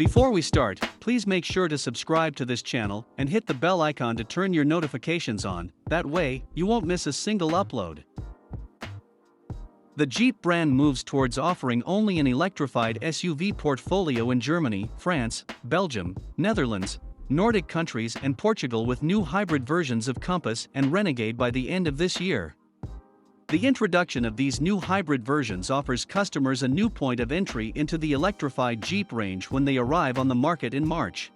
Before we start, please make sure to subscribe to this channel and hit the bell icon to turn your notifications on, that way, you won't miss a single upload. The Jeep brand moves towards offering only an electrified SUV portfolio in Germany, France, Belgium, Netherlands, Nordic countries and Portugal with new hybrid versions of Compass and Renegade by the end of this year. The introduction of these new hybrid versions offers customers a new point of entry into the electrified Jeep range when they arrive on the market in March.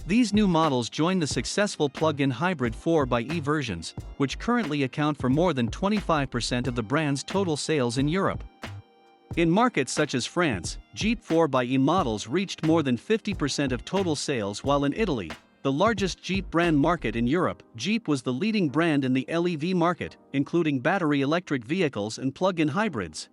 These new models join the successful plug-in hybrid 4xe versions, which currently account for more than 25% of the brand's total sales in Europe. In markets such as France, Jeep 4xe models reached more than 50% of total sales, while in Italy, the largest Jeep brand market in Europe, Jeep was the leading brand in the LEV market, including battery electric vehicles and plug-in hybrids.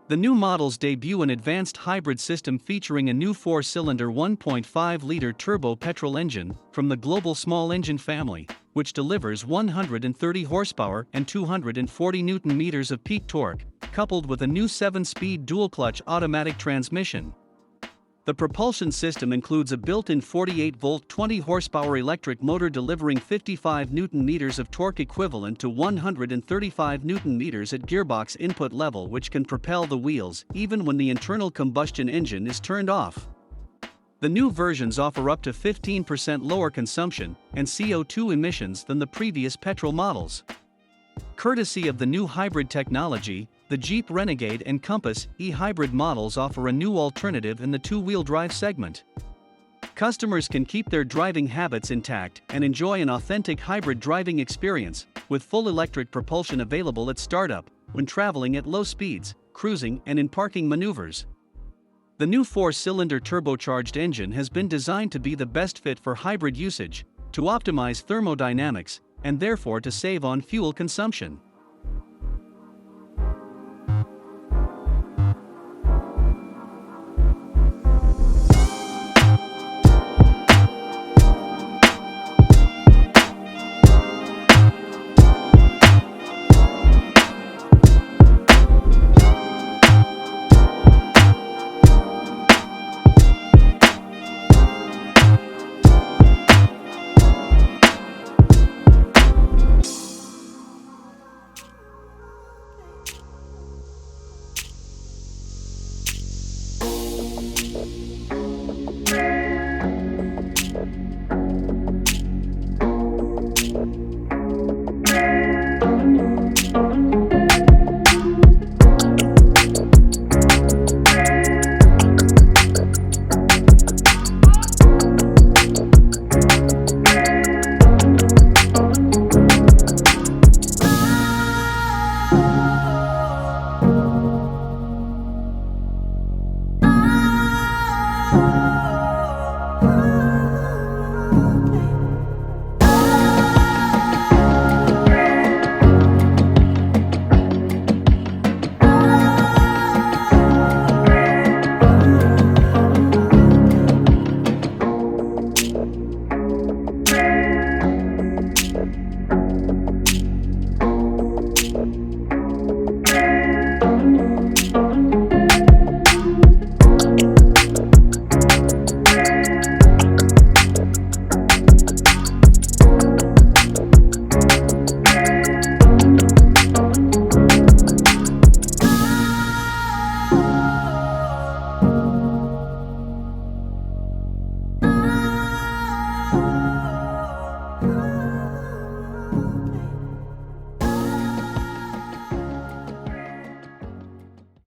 The new models debut an advanced hybrid system featuring a new 4-cylinder 1.5-liter turbo petrol engine from the global small engine family, which delivers 130 horsepower and 240 Nm of peak torque, coupled with a new 7-speed dual-clutch automatic transmission. The propulsion system includes a built-in 48-volt 20-horsepower electric motor delivering 55 Nm of torque equivalent to 135 Nm at gearbox input level, which can propel the wheels even when the internal combustion engine is turned off. The new versions offer up to 15% lower consumption and CO2 emissions than the previous petrol models. Courtesy of the new hybrid technology, the Jeep Renegade and Compass e-hybrid models offer a new alternative in the two-wheel drive segment. Customers can keep their driving habits intact and enjoy an authentic hybrid driving experience, with full electric propulsion available at startup, when traveling at low speeds, cruising and in parking maneuvers. The new 4-cylinder turbocharged engine has been designed to be the best fit for hybrid usage, to optimize thermodynamics, and therefore to save on fuel consumption.